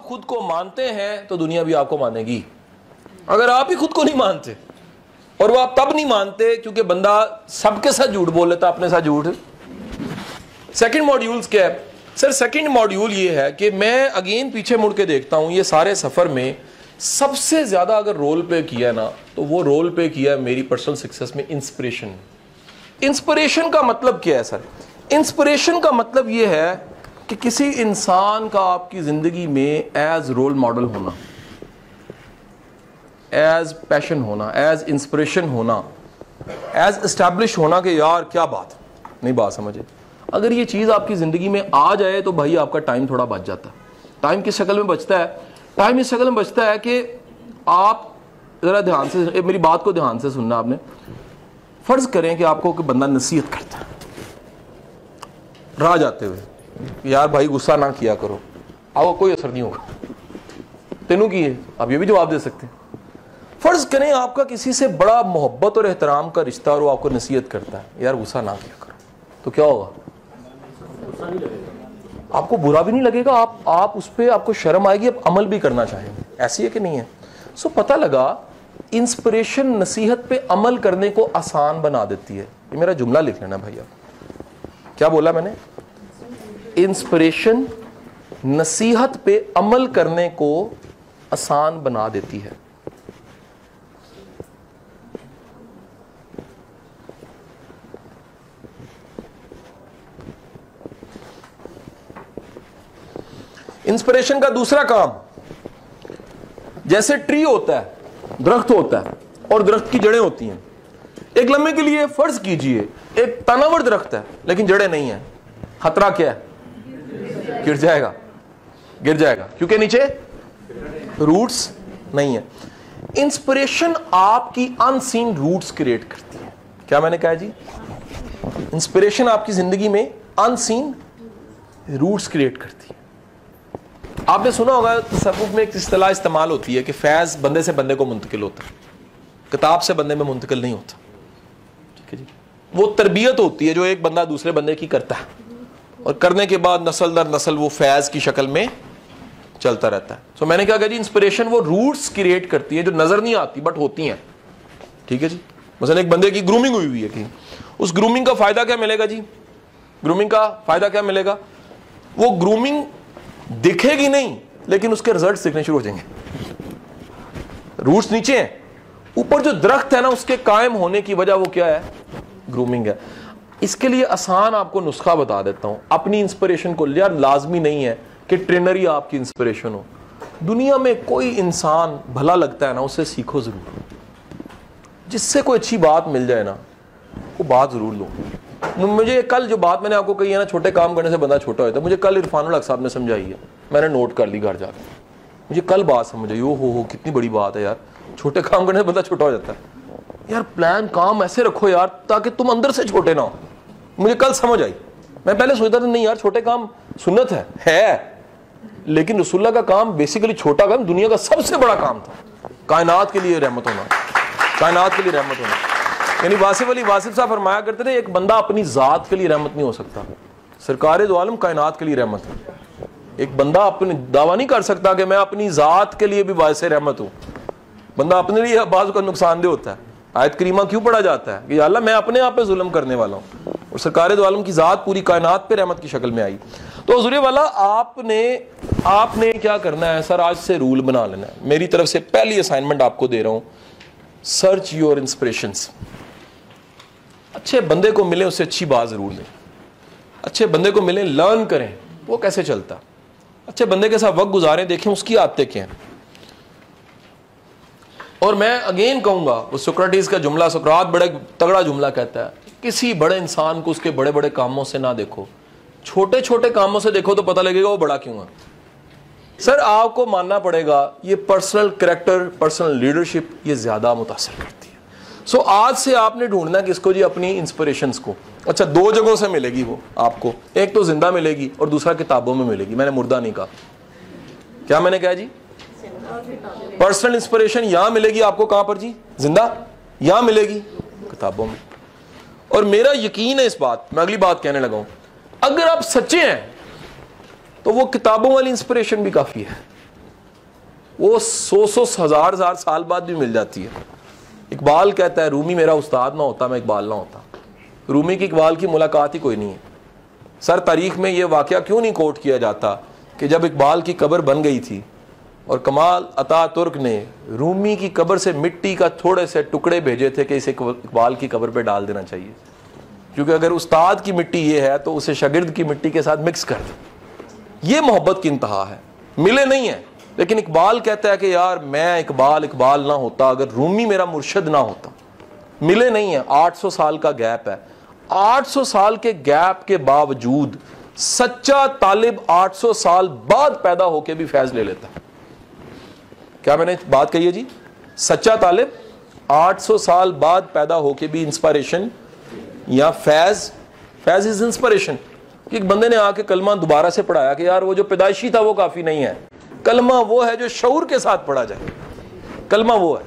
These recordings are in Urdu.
خود کو مانتے ہیں تو دنیا بھی آپ کو مانے گی. اگر آپ ہی خود کو نہیں مانتے, اور وہ آپ تب نہیں مانتے کیونکہ بندہ سب کے ساتھ جھوٹ بول لیتا, اپنے ساتھ جھوٹ. سیکنڈ ماڈیولز کیا ہے سر؟ سیکنڈ ماڈیول یہ ہے کہ میں اگین پیچھے مڑ کے دیکھتا ہوں, یہ سارے سفر میں سب سے زیادہ اگر رول پلے کیا نا تو وہ رول پلے کیا ہے میری پرسنل سکسیس میں انسپریشن. انسپریشن کا مطلب کیا ہے سر؟ انسپریشن کا مطلب یہ ہے کہ کسی انسان کا آپ کی زندگی میں ایز رول ماڈل ہونا, ایز پیشن ہونا, ایز انسپریشن ہونا, ایز اسٹیبلش ہونا کہ یار کیا بات نہیں, بات سمجھے. اگر یہ چیز آپ کی زندگی میں آ جائے تو بھائی آپ کا ٹائم تھوڑا بچ جاتا ہے. ٹائم کس شکل میں بچتا ہے؟ ٹائم اس شکل میں بچتا ہے کہ آپ ذرا دھیان سے میری بات کو دھیان سے سننا. آپ نے فرض کریں کہ آپ کو کوئی بندہ نصیحت کرتا ہے راہ جاتے ہوئے, یار بھائی غصہ نہ کیا کرو, آپ کو کوئی اثر نہیں ہوگا. تینوں کی ہے, آپ یہ بھی جواب دے سکتے ہیں. فرض کریں آپ کا کسی سے بڑا محبت اور احترام کا رشتہ اور وہ آپ کو نصیحت کرتا ہے, یار غصہ نہ کیا کرو, تو کیا ہوگا؟ آپ کو برا بھی نہیں لگے گا, آپ اس پہ آپ کو شرم آئے گی, آپ عمل بھی کرنا چاہیں گے. ایسی ہے کہ نہیں ہے؟ سو پتہ لگا انسپریشن نصیحت پہ عمل کرنے کو آسان بنا دیتی ہے. یہ میرا جملہ لکھ لینا بھائی. آپ کیا بولا میں نے؟ انسپریشن نصیحت پہ عمل کرنے کو آسان بنا دیتی ہے. انسپریشن کا دوسرا کام, جیسے ٹری ہوتا ہے, درخت ہوتا ہے, اور درخت کی جڑیں ہوتی ہیں. ایک لمحے کے لیے فرض کیجئے ایک تناور درخت ہے لیکن جڑیں نہیں ہیں, خطرہ کیا ہے؟ گر جائے گا, گر جائے گا, کیونکہ نیچے روٹس نہیں ہیں. انسپریشن آپ کی ان سین روٹس کریٹ کرتی ہے. کیا میں نے کہا جی؟ انسپریشن آپ کی زندگی میں ان سین روٹس کریٹ کرتی ہے. آپ نے سنا ہوگا تصوف میں ایک اصطلاح استعمال ہوتی ہے کہ فیض بندے سے بندے کو منتقل ہوتا ہے, کتاب سے بندے میں منتقل نہیں ہوتا. ٹھیک ہے جی. وہ تربیت ہوتی ہے جو ایک بندہ دوسرے بندے کی کرتا ہے, اور کرنے کے بعد نسل در نسل وہ فیض کی شکل میں چلتا رہتا ہے. سو میں نے کہا کہ جی انسپریشن وہ روٹس کریٹ کرتی ہے جو نظر نہیں آتی بٹ ہوتی ہیں. ٹھیک ہے جی. مثلا ایک بندے کی گرومنگ ہوئی ہے کہیں, اس گرومنگ کا فائدہ کیا ملے گا جی؟ گرومنگ کا فائدہ کیا ملے گا؟ وہ گرومنگ دکھے گی نہیں لیکن اس کے رزلٹس دکھنے شروع ہو جائیں گے. روٹس نیچے ہیں, اوپر جو درخت ہے نا اس کے قائم ہونے کی وجہ وہ کیا ہے؟ گرومنگ ہے. اس کے لیے آسان آپ کو نسخہ بتا دیتا ہوں. اپنی انسپریشن کو, یار لازمی نہیں ہے کہ ٹرینر ہی آپ کی انسپریشن ہو. دنیا میں کوئی انسان بھلا لگتا ہے نا, اسے سیکھو ضرور. جس سے کوئی اچھی بات مل جائے نا وہ بات ضرور لو. مجھے کل جو بات میں نے آپ کو کہی ہے نا, چھوٹے کام کرنے سے بندہ چھوٹا ہوتا ہے, مجھے کل عرفان الحق صاحب نے سمجھائی ہے, میں نے نوٹ کر لی گھر جا کے. مجھے کل بات سمجھ آئی, ہو کتنی بڑی بات ہے یار, چھوٹے کام کرنے سے بندہ چھوٹا ہو جاتا ہے. یار پلان کام ایسے رکھو یار تاکہ تم اندر سے چھوٹے نہ ہو. مجھے کل سمجھ آئی. میں پہلے سوچتا تھا نہیں یار چھوٹے کام سنت ہے, لیکن رسول اللہ کا کام بیسیکلی چھوٹا کام دنیا کا سب سے بڑا کام تھا. کائنات کے لیے رحمت ہونا, کائنات کے لیے رحمت ہونا. یعنی واصف علی واصف صاحب فرمایا کرتے تھے ایک بندہ اپنی ذات کے لیے رحمت نہیں ہو سکتا, سرکار دو عالم کائنات کے لیے رحمت ہے. ایک بندہ اپنے دعویٰ نہیں کر سکتا کہ میں اپنی ذات کے لیے بھی باعث رحمت ہوں. بندہ اپنے لیے بعض کا نقصان دہ ہوتا ہے. آیت کریمہ کیوں پڑھا جاتا ہے کہ یا اللہ میں اپنے آپ پہ ظلم کرنے والا ہوں, اور سرکار دو عالم کی ذات پوری کائنات پہ رحمت کی شکل میں آئی. تو حضور والا آپ نے کیا کرنا ہے سر؟ آج سے رول بنا لینا ہے. میری طرف سے پہلی اسائنمنٹ آپ کو دے رہا ہوں, سرچ یور انسپریشنز. اچھے بندے کو ملیں, اسے اچھی بات ضرور دیں. اچھے بندے کو ملیں, لرن کریں وہ کیسے چلتا. اچھے بندے کے ساتھ وقت گزاریں, دیکھیں اس کی عادتیں کیا ہیں. اور میں اگین کہوں گا وہ سقراطیس کا جملہ, سقراط بڑا تگڑا جملہ کہتا ہے, کسی بڑے انسان کو اس کے بڑے بڑے کاموں سے نہ دیکھو, چھوٹے چھوٹے کاموں سے دیکھو تو پتہ لگے گا وہ بڑا کیوں ہے. سر آپ کو ماننا پڑے گا یہ پرسنل کریکٹر, پرسنل لیڈرشپ یہ زیادہ متاثر کرتی ہے. سو آج سے آپ نے ڈھونڈنا کہ اس کو جی اپنی انسپریشنز کو. اچھا دو جگہوں سے ملے گی وہ آپ کو, ایک تو زندہ ملے گی اور دوسرا کتابوں میں ملے گی. میں نے مردہ نہیں کہا. کیا میں نے کہا جی؟ پرسنل انسپریشن یہاں ملے گی آپ کو, کہاں پر جی؟ زندہ. یہاں ملے گی کتابوں میں. اور میرا یقین ہے اس بات, میں اگلی بات کہنے لگا ہوں, اگر آپ سچے ہیں تو وہ کتابوں والی انسپریشن بھی کافی ہے. وہ 100 ہزار سال بعد بھی مل جاتی ہے. اقبال کہتا ہے رومی میرا استاد نہ ہوتا میں اقبال نہ ہوتا. رومی کی اقبال کی ملاقات ہی کوئی نہیں ہے. سر تاریخ میں یہ واقعہ کیوں نہیں کوٹ کیا جاتا کہ جب اقبال کی قبر بن گئی تھی اور کمال عطا ترک نے رومی کی قبر سے مٹی کا تھوڑے سے ٹکڑے بھیجے تھے کہ اسے اقبال کی قبر پہ ڈال دینا چاہیے, کیونکہ اگر استاد کی مٹی یہ ہے تو اسے شاگرد کی مٹی کے ساتھ مکس کر دیں. یہ محبت کی انتہا ہے. ملے نہیں ہیں, لیکن اقبال کہتا ہے کہ یار میں اقبال نہ ہوتا اگر رومی میرا مرشد نہ ہوتا. ملے نہیں ہیں, 800 سال کا گیپ ہے. 800 سال کے گیپ کے باوجود سچا طالب 800 سال بعد پیدا ہو کے بھی فیض لے لیتا ہے. کیا میں نے بات کہی ہے جی؟ سچا طالب 800 سال بعد پیدا ہو کے بھی انسپائریشن یا فیض از انسپائریشن. ایک بندے نے آ کے کلمہ دوبارہ سے پڑھایا کہ یار وہ جو پیدائشی تھا وہ کافی نہیں ہے, کلمہ وہ ہے جو شعور کے ساتھ پڑھا جائے. کلمہ وہ ہے,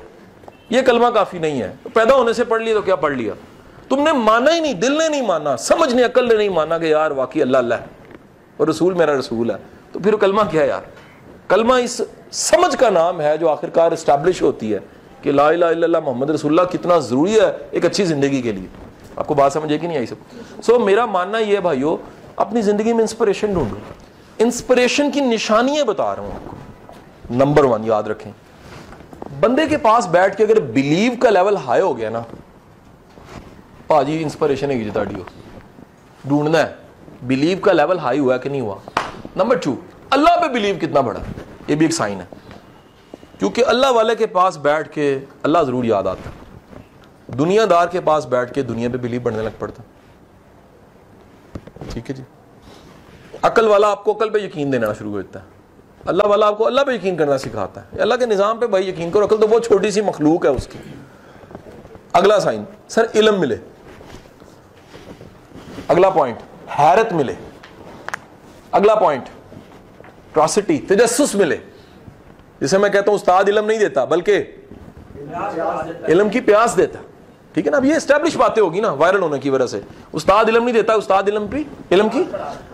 یہ کلمہ کافی نہیں ہے. پیدا ہونے سے پڑھ لیا تو کیا پڑھ لیا, تم نے مانا ہی نہیں, دل نے نہیں مانا, سمجھ نے عقل نے نہیں مانا کہ یار واقعی اللہ اللہ ہے اور رسول میرا رسول ہے, تو پھر کلمہ کیا ہے یار؟ کلمہ اس سمجھ کا نام ہے جو آخرکار اسٹیبلش ہوتی ہے کہ لا الہ الا اللہ محمد رسول اللہ کتنا ضروری ہے ایک اچھی زندگی کے لیے. آپ کو بات سمجھے کہ نہیں آئی سب؟ سو میرا ماننا یہ ہے بھائیو, اپنی زندگی میں انسپریشن ڈھونڈو. انسپریشن کی نشانیاں بتا رہا ہوں آپ کو. نمبر 1 یاد رکھیں, بندے کے پاس بیٹھ کے اگر بلیو کا لیول ہائی ہو گیا نا, پاجی انسپریشن ہے جتاڑیو ڈھونڈنا ہے بلیو کا لیول ہائی ہوا ہے کہ نہیں ہوا. نمبر 2, اللہ پہ بلیو کتنا بڑا, یہ بھی ایک سائن ہے, کیونکہ اللہ والے کے پاس بیٹھ کے اللہ ضرور یاد آتا, دنیا دار کے پاس بیٹھ کے دنیا پہ بلیو بڑھنے لگ پڑتا. ٹھیک ہے جی. عقل والا آپ کو عقل پہ یقین دینا شروع ہو جاتا ہے, اللہ والا آپ کو اللہ پہ یقین کرنا سکھاتا ہے. اللہ کے نظام پہ بھائی یقین کرو, عقل تو بہت چھوٹی سی مخلوق ہے اس کی. اگلا سائن سر علم ملے. اگلا پوائنٹ حیرت ملے. اگلا پوائنٹ کیوریوسٹی, تجسس ملے. جسے میں کہتا ہوں استاد علم نہیں دیتا بلکہ علم کی پیاس دیتا. ٹھیک ہے نا, اب یہ اسٹیبلش باتیں ہوگی نا وائرل ہونے کی وجہ سے. استاد علم نہیں دیتا, استاد علم کی.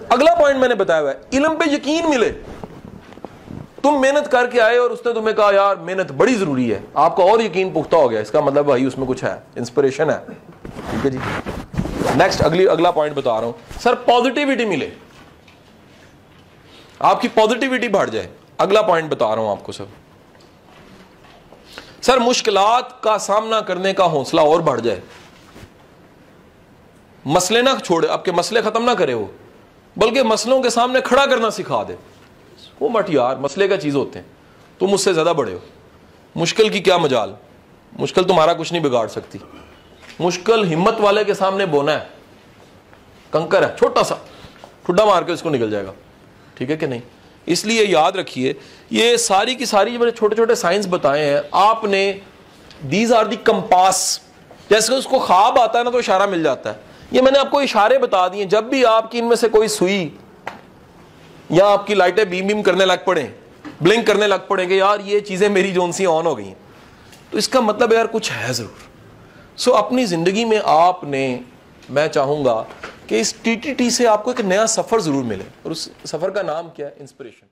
اگلا پوائنٹ میں نے بتایا ہوا ہے, علم پہ یقین ملے. تم محنت کر کے آئے اور اس نے تمہیں کہا یار محنت بڑی ضروری ہے, آپ کا اور یقین پختہ ہو گیا, اس کا مطلب بھائی اس میں کچھ ہے, انسپریشن ہے. ٹھیک ہے جی. نیکسٹ اگلا پوائنٹ بتا رہا ہوں سر, پازیٹیوٹی ملے, آپ کی پازیٹیوٹی بڑھ جائے. اگلا پوائنٹ بتا رہا ہوں آپ کو سر مشکلات کا سامنا کرنے کا حوصلہ اور بڑھ جائے. مسئلے نہ چھوڑے, آپ کے مسئلے ختم نہ کرے وہ, بلکہ مسئلوں کے سامنے کھڑا کرنا سکھا دے. وہ مٹ یار مسئلے کا چیز ہوتے ہیں, تم مجھ سے زیادہ بڑے ہو, مشکل کی کیا مجال, مشکل تمہارا کچھ نہیں بگاڑ سکتی. مشکل ہمت والے کے سامنے بونا ہے, کنکر ہے چھوٹا سا, ٹھڈا مار کے اس کو نکل جائے گا. ٹھیک ہے کہ نہیں؟ اس لیے یاد رکھیے یہ ساری کی ساری جو میں نے چھوٹے چھوٹے سائنس بتائے ہیں آپ نے, دیز آر دی کمپاس. جیسے اس کو خواب آتا ہے نا تو اشارہ مل جاتا ہے, یہ میں نے آپ کو اشارے بتا دیے. جب بھی آپ کی ان میں سے کوئی سوئی یا آپ کی لائٹیں بیم کرنے لگ پڑیں, بلنک کرنے لگ پڑیں کہ یار یہ چیزیں میری جون سی آن ہو گئی ہیں, تو اس کا مطلب یار کچھ ہے ضرور. سو اپنی زندگی میں آپ نے, میں چاہوں گا کہ اس ٹی ٹی سے آپ کو ایک نیا سفر ضرور ملے, اور اس سفر کا نام کیا ہے؟ انسپریشن.